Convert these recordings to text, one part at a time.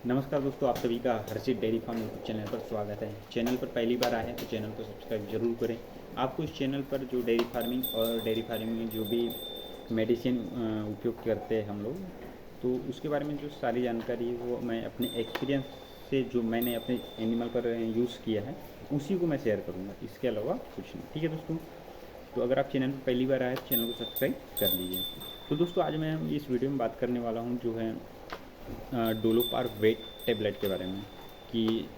नमस्कार दोस्तों, आप सभी का हर्षित डेयरी फार्म यूट्यूब चैनल पर स्वागत है। चैनल पर पहली बार आए हैं तो चैनल को सब्सक्राइब जरूर करें। आपको इस चैनल पर जो डेयरी फार्मिंग और डेयरी फार्मिंग में जो भी मेडिसिन उपयोग करते हैं हम लोग, तो उसके बारे में जो सारी जानकारी है वो मैं अपने एक्सपीरियंस से जो मैंने अपने एनिमल पर यूज़ किया है उसी को मैं शेयर करूँगा, इसके अलावा कुछ नहीं। ठीक है दोस्तों, तो अगर आप चैनल पर पहली बार आए तो चैनल को सब्सक्राइब कर लीजिए। तो दोस्तों, आज मैं इस वीडियो में बात करने वाला हूँ जो है डोलोपार वेट टेबलेट के बारे में। कि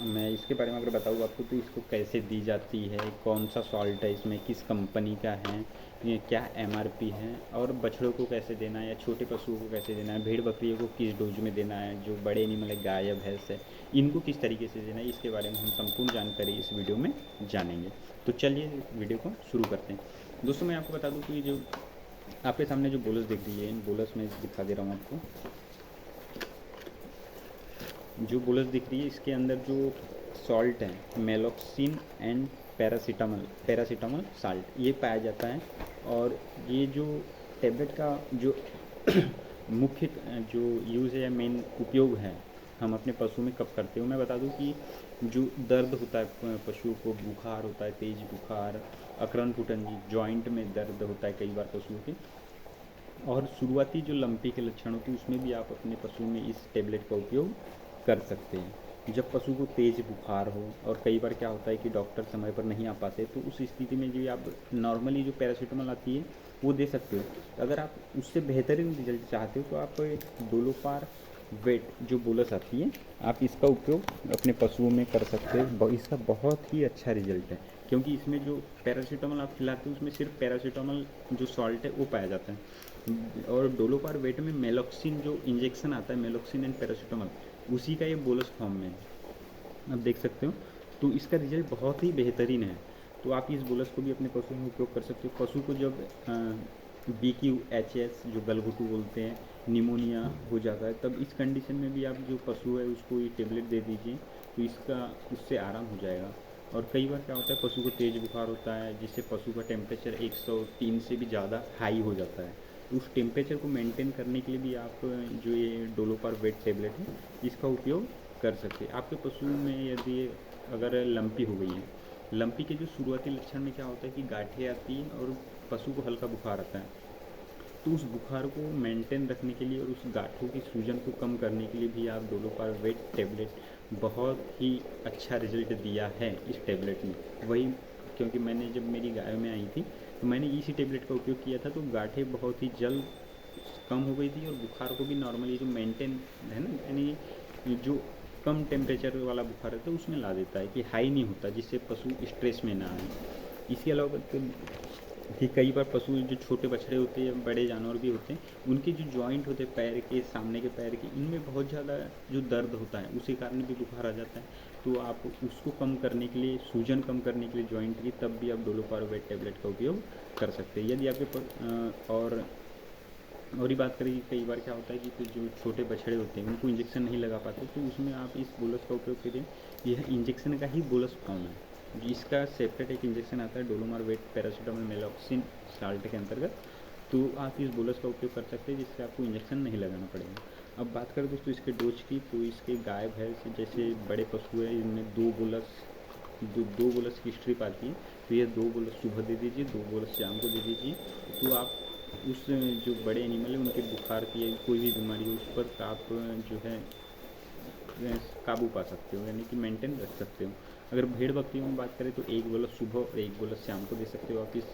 मैं इसके बारे में अगर बताऊँ आपको तो इसको कैसे दी जाती है, कौन सा सॉल्ट है इसमें, किस कंपनी का है, ये क्या एमआरपी है, और बछड़ों को कैसे देना है या छोटे पशुओं को कैसे देना है, भेड़ बकरियों को किस डोज में देना है, जो बड़े एनिमल है गाय या भैंस है इनको किस तरीके से देना है, इसके बारे में हम संपूर्ण जानकारी इस वीडियो में जानेंगे। तो चलिए वीडियो को शुरू करते हैं। दोस्तों, मैं आपको बता दूँ कि जो आपके सामने जो बोलस दिख रही है, इन बोलस में दिखा दे रहा हूँ आपको। जो बुलेट दिख रही है इसके अंदर जो सॉल्ट है मेलोक्सिन एंड पैरासीटामोल साल्ट ये पाया जाता है। और ये जो टेबलेट का जो मुख्य जो यूज़ है या मेन उपयोग है हम अपने पशु में कब करते हो, मैं बता दूं कि जो दर्द होता है पशुओं को, बुखार होता है, तेज बुखार, अकरन फुटन जॉइंट में दर्द होता है कई बार पशुओं के, और शुरुआती जो लंपी के लक्षण होते हैं उसमें भी आप अपने पशु में इस टेबलेट का उपयोग कर सकते हैं। जब पशु को तेज बुखार हो, और कई बार क्या होता है कि डॉक्टर समय पर नहीं आ पाते, तो उस स्थिति में जो आप नॉर्मली जो पैरासीटामोल आती है वो दे सकते हो। अगर आप उससे बेहतरीन रिजल्ट चाहते हो तो आप डोलोपार वेट जो बोलस आती है आप इसका उपयोग अपने पशुओं में कर सकते हो। इसका बहुत ही अच्छा रिजल्ट है, क्योंकि इसमें जो पैरासीटामोल आप खिलाते हो उसमें सिर्फ पैरासीटामोल जो सॉल्ट है वो पाया जाता है। और डोलोपार वेट में मेलोक्सिन जो इंजेक्शन आता है, मेलोक्सिन एंड पैरासीटामोल, उसी का ये बोलस फॉर्म में है, आप देख सकते हो। तो इसका रिजल्ट बहुत ही बेहतरीन है। तो आप इस बोलस को भी अपने पशु में उपयोग कर सकते हो। पशु को जब BQHS जो गलघोटू बोलते हैं, निमोनिया हो जाता है, तब इस कंडीशन में भी आप जो पशु है उसको ये टेबलेट दे दीजिए, तो इसका उससे आराम हो जाएगा। और कई बार क्या होता है पशु को तेज बुखार होता है जिससे पशु का टेम्परेचर 103 से भी ज़्यादा हाई हो जाता है। तो उस टेम्परेचर को मेंटेन करने के लिए भी आप जो ये डोलोपार वेट टेबलेट है इसका उपयोग कर सकते हैं। आपके पशु में यदि अगर लंपी हो गई है, लंपी के जो शुरुआती लक्षण में क्या होता है कि गांठें आती हैं और पशु को हल्का बुखार आता है, तो उस बुखार को मेंटेन रखने के लिए और उस गांठों की सूजन को कम करने के लिए भी आप डोलोपार वेट टेबलेट बहुत ही अच्छा रिजल्ट दिया है इस टेबलेट में। वही, क्योंकि मैंने जब मेरी गाय में आई थी तो मैंने इसी टेबलेट का उपयोग किया था, तो गांठें बहुत ही जल्द कम हो गई थी और बुखार को भी नॉर्मली जो मेंटेन है ना, यानी जो कम टेम्परेचर वाला बुखार रहता है उसमें ला देता है कि हाई नहीं होता, जिससे पशु स्ट्रेस में ना आए। इसके अलावा कि कई बार पशु जो छोटे बछड़े होते हैं, बड़े जानवर भी होते हैं, उनके जो जॉइंट होते हैं पैर के, सामने के पैर के, इनमें बहुत ज़्यादा जो दर्द होता है उसी कारण भी बुखार आ जाता है। तो आप उसको कम करने के लिए, सूजन कम करने के लिए जॉइंट की, तब भी आप डोलोपारोवेट टैबलेट का उपयोग कर सकते हैं। यदि आपके और ही बात करें कि कई बार क्या होता है कि जो छोटे बछड़े होते हैं उनको इंजेक्शन नहीं लगा पाते, तो उसमें आप इस बोलस का उपयोग करें। यह इंजेक्शन का ही बोलस फॉर्म है, जिसका सेपरेट एक इंजेक्शन आता है डोलोमार वेट पैरासीटामोल मेलोक्सिन साल्ट के अंतर्गत। तो आप इस बोलस का उपयोग कर सकते हैं जिससे आपको इंजेक्शन नहीं लगाना पड़ेगा। अब बात करें दोस्तों इसके डोज की, तो इसके गाय भैंस जैसे बड़े पशु है इनमें दो बोलस की स्ट्रिप आती है। तो ये 2 बोलस सुबह दे दीजिए, 2 बोलस शाम को दे दीजिए। तो आप उस जो बड़े एनिमल है उनके बुखार की या कोई भी बीमारी हो उस पर आप जो है काबू पा सकते हो, यानी कि मेंटेन रख सकते हो। अगर भेड़ बकरियों में बात करें तो 1 बोलस सुबह और 1 बोलस शाम को दे सकते हो आप इस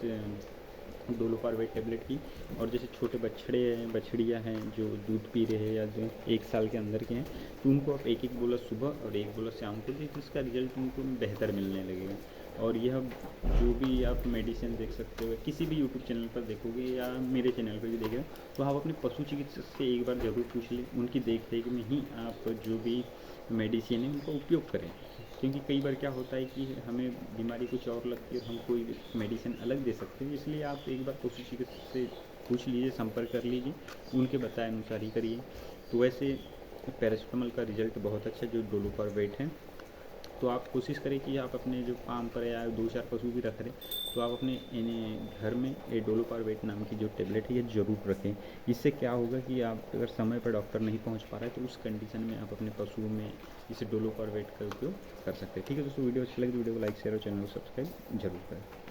डोलोपारवेट टेबलेट की। और जैसे छोटे बछड़े हैं, बछड़ियाँ हैं जो दूध पी रहे हैं या जो 1 साल के अंदर के हैं, तो उनको आप 1 बोलस सुबह और 1 बोलस शाम को दें, तो इसका रिजल्ट उनको बेहतर मिलने लगेगा। और यह जो भी आप मेडिसिन देख सकते हो, किसी भी यूट्यूब चैनल पर देखोगे या मेरे चैनल पर भी देखें, तो आप अपने पशु चिकित्सक से एक बार ज़रूर पूछ लें। उनकी देख रेख में ही आप जो भी मेडिसिन है उनका उपयोग करें, क्योंकि कई बार क्या होता है कि हमें बीमारी कुछ और लगती है और हम कोई मेडिसिन अलग दे सकते हैं। इसलिए आप एक बार पशु चिकित्सक से पूछ लीजिए, संपर्क कर लीजिए, उनके बताए अनुसार ही करिए। तो वैसे पैरासीटामोल का रिजल्ट बहुत अच्छा जो डोलोपारवेट है तो आप कोशिश करें कि आप अपने जो फार्म पर या 2-4 पशु भी रख रहे हैं तो आप अपने घर में एडोलोपार्वेट नाम की जो टेबलेट है ये ज़रूर रखें। इससे क्या होगा कि आप अगर समय पर डॉक्टर नहीं पहुंच पा रहा है तो उस कंडीशन में आप अपने पशुओं में इस एडोलोपार्वेट का उपयोग कर सकते हैं। ठीक है दोस्तों, वीडियो अच्छी लगी तो वीडियो को लाइक शेयर और चैनल को सब्सक्राइब जरूर करें।